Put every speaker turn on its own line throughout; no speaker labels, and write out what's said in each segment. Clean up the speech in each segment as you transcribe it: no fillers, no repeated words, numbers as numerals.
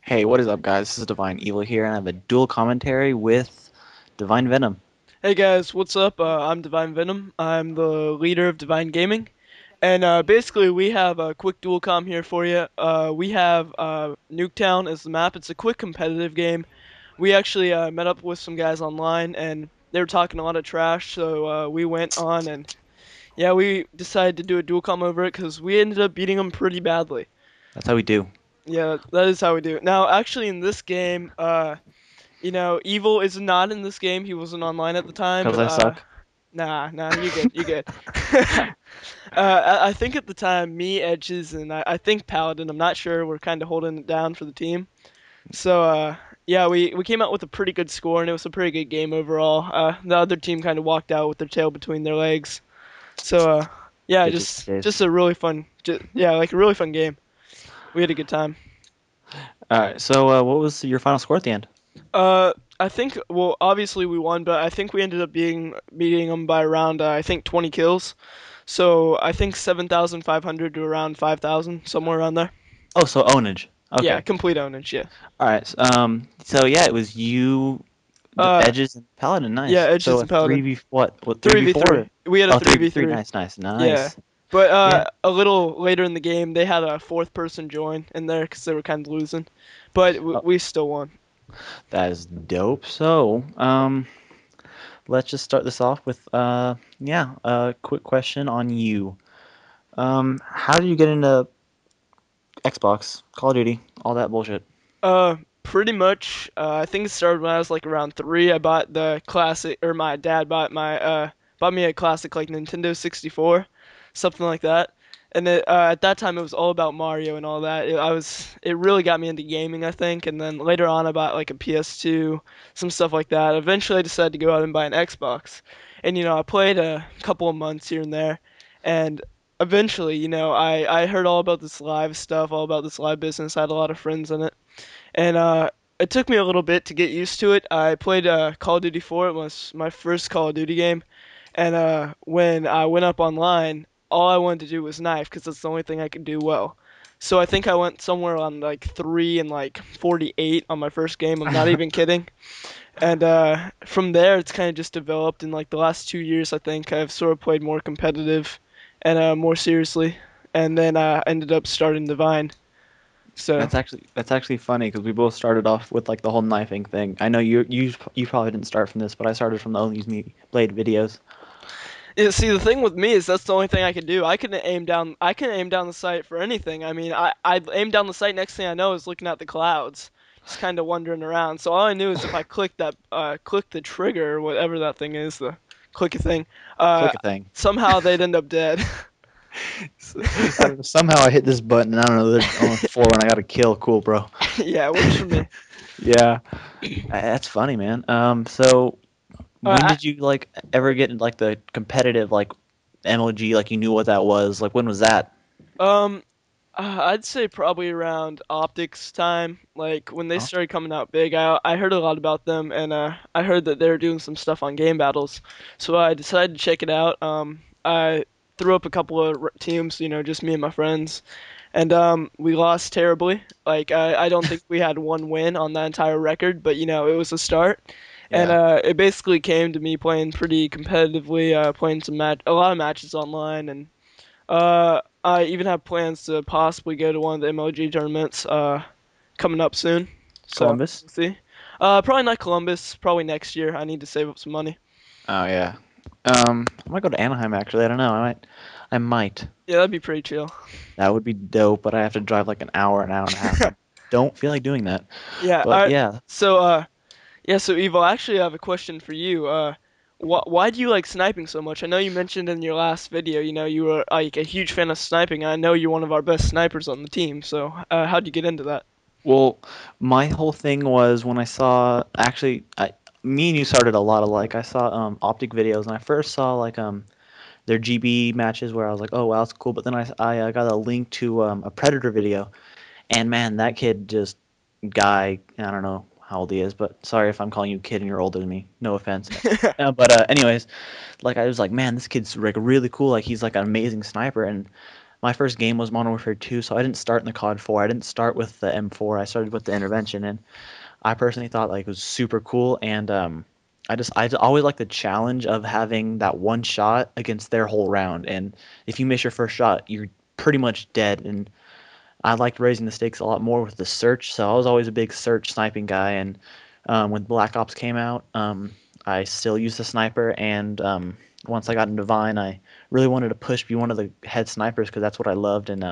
Hey, what is up, guys? This is Divine Evil here, and I have a dual commentary with Divine Venom.
Hey guys, what's up? I'm Divine Venom. I'm the leader of Divine Gaming, and basically we have a quick dual com here for you. We have Nuketown as the map. It's a quick competitive game. We actually met up with some guys online, and they were talking a lot of trash, so we went on and yeah, we decided to do a dual com over it because we ended up beating them pretty badly.
That's how we do.
Yeah, that is how we do it. Now, actually, in this game, Evil is not in this game. He wasn't online at the time.
Because I suck.
Nah, you good, you good. I think at the time, me, Edges, and I think Paladin, I'm not sure, were kind of holding it down for the team. So, yeah, we came out with a pretty good score, and it was a pretty good game overall. The other team kind of walked out with their tail between their legs. So, yeah,
Bitches
just
these days.
just a really fun, yeah, like a really fun game. We had a good time.
Alright, so what was your final score at the end?
I think, well, obviously we won, but I think we ended up beating them by around, I think 20 kills. So I think 7,500 to around 5,000, somewhere around there.
Oh, so ownage.
Yeah,
Okay.
complete ownage, yeah.
Alright, so yeah, it was you, the
Uh,
Edges, and Paladin.
yeah,
Nice.
Edges
So a
and Paladin.
3v, what, 3v4?
3v3. We had a
Oh, 3v3.
3v3.
Nice, nice,
Yeah.
nice.
But
Yeah,
a little later in the game, they had a fourth person join in there because they were kind of losing. But
oh,
we still won.
that is dope. So, let's just start this off with, yeah, a quick question on you. How did you get into Xbox, Call of Duty, all that bullshit?
Pretty much. I think it started when I was like around 3. I bought the classic, or my dad bought me a classic like Nintendo 64, something like that. And at that time it was all about Mario and all that. It really got me into gaming, I think. And then later on I bought like a PS2, some stuff like that. Eventually I decided to go out and buy an Xbox. And I played a couple of months here and there, and eventually, I heard all about this live stuff, all about this live business. I had a lot of friends in it, and it took me a little bit to get used to it. I played Call of Duty 4. It was my first Call of Duty game, and when I went up online, all I wanted to do was knife because that's the only thing I could do well. So I think I went somewhere on like 3 and like 48 on my first game. I'm not even kidding. And from there, it's kind of just developed in like the last 2 years. I think I've sort of played more competitive and more seriously, and then ended up starting the Vine. So.
That's actually funny because we both started off with like the whole knifing thing. I know you probably didn't start from this, but I started from the Only Use Me Blade videos.
Yeah, see, the thing with me is that's the only thing I can do. I can aim down the sight for anything. I mean, I aim down the sight. Next thing I know is looking at the clouds, just kind of wandering around. So all I knew is if I click the trigger or whatever that thing is, the clicky thing, uh,
Click a thing.
somehow they'd end up dead.
I don't know, somehow I hit this button and I don't know they're on the floor and I got a kill. Cool, bro.
Yeah, it works for me.
Yeah, that's funny, man. So when
Uh,
did you like ever get in, like the competitive like MLG? Like you knew what that was. Like when was that?
um, I'd say probably around Optics time, like when they
Oh,
started coming out big. I heard a lot about them, and I heard that they were doing some stuff on game battles, so I decided to check it out. I threw up a couple of teams, just me and my friends, and we lost terribly. Like I don't think we had one win on that entire record, but it was a start. And
yeah.
it basically came to me playing pretty competitively, playing a lot of matches online, and I even have plans to possibly go to one of the MLG tournaments coming up soon. So
Columbus.
we'll see. Probably not Columbus. Probably next year. I need to save up some money.
Oh yeah. I might go to Anaheim actually. I don't know. I might. I might.
Yeah, that'd be pretty chill.
That would be dope, but I have to drive like an hour and a half. I don't feel like doing that.
Yeah.
But yeah,
So yeah. So Evo, actually, I have a question for you. Why do you like sniping so much? I know you mentioned in your last video, you were like a huge fan of sniping. I know you're one of our best snipers on the team. So how'd you get into that?
well, my whole thing was when I saw actually, me and you started a lot of like I saw optic videos and I first saw like their GB matches where I was like, oh wow, that's cool. But then I got a link to a Predator video, and man, that kid just guy, I don't know how old he is, but sorry if I'm calling you kid and you're older than me. No offense. But anyways, like I was like, man, this kid's like really cool. Like he's like an amazing sniper, and my first game was Modern Warfare 2, so I didn't start in the COD 4. I didn't start with the M4. I started with the Intervention, and I personally thought like it was super cool. And I always like the challenge of having that one shot against their whole round. And if you miss your first shot, you're pretty much dead. And I liked raising the stakes a lot more with the search, so I was always a big search sniping guy. And when Black Ops came out, I still used the sniper. And once I got into Vine, I really wanted to push be one of the head snipers because that's what I loved, and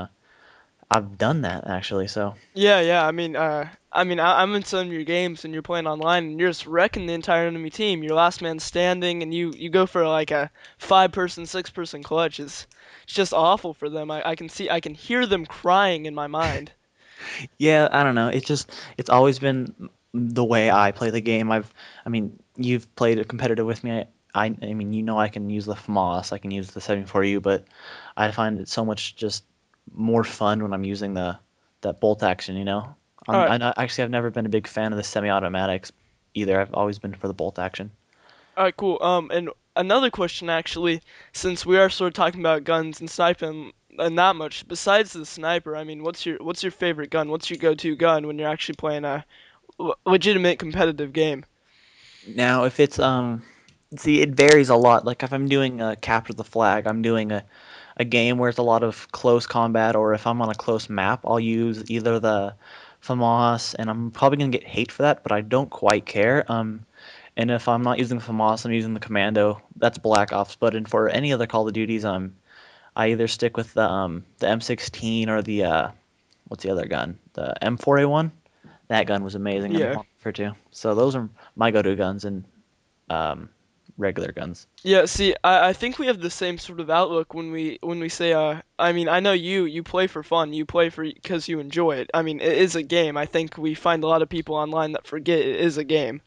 I've done that actually. So
Yeah, yeah. I'm in some of your games and you're playing online and you're just wrecking the entire enemy team. You're last man standing and you go for like a 5-person, 6-person clutch. It's just awful for them. I can hear them crying in my mind.
yeah, I don't know. It's always been the way I play the game. I mean, you've played it competitive with me. I mean, I can use the FAMAS, I can use the 74U, but I find it so much just more fun when I'm using the that bolt action.
All right.
Actually, I've never been a big fan of the semi-automatics either. I've always been for the bolt action.
All right, cool. And another question actually, since we are sort of talking about guns and sniping and not much, besides the sniper, I mean, what's your favorite gun? What's your go-to gun when you're actually playing a legitimate competitive game?
Now, if it's see, it varies a lot. Like if I'm doing capture the flag, I'm doing a game where it's a lot of close combat, or if I'm on a close map, I'll use either the FAMAS, and I'm probably gonna get hate for that, but I don't quite care. And if I'm not using the FAMAS, I'm using the Commando. That's Black Ops. But for any other Call of Duties, I either stick with the M16 or the what's the other gun? The M4A1. That gun was amazing in
Yeah.
Modern Warfare 2. So those are my go-to guns and um, regular guns.
Yeah, see, I think we have the same sort of outlook when we say I mean, I know you play for fun, you play for because you enjoy it. I mean, it is a game. I think we find a lot of people online that forget it is a game.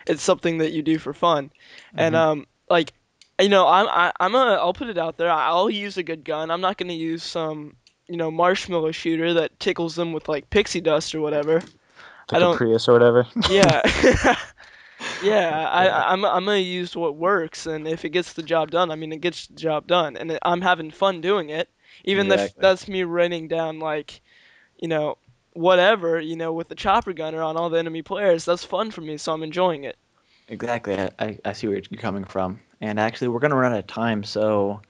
It's something that you do for fun. And
Hmm.
like I'll put it out there. I'll use a good gun. I'm not going to use some, marshmallow shooter that tickles them with like pixie dust or whatever. I
Like a
don't
Prius or whatever.
yeah. Yeah,
Yeah,
I'm gonna use what works, and if it gets the job done, I mean it gets the job done, and I'm having fun doing it, even if
exactly.
that's me raining down like you know whatever with the chopper gunner on all the enemy players. That's fun for me, so I'm enjoying it.
Exactly. I see where you're coming from. And actually, we're gonna run out of time. So,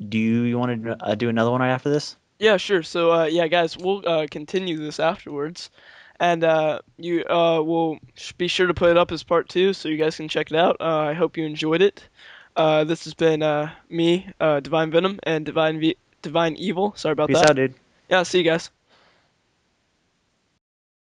do you want to do another one right after this?
Yeah, sure. So yeah, guys, we'll continue this afterwards, and you will be sure to put it up as part two, so you guys can check it out. I hope you enjoyed it. This has been me, Divine Venom, and Divine EvolL. Sorry about
Peace
that.
out, dude.
Yeah, see you guys.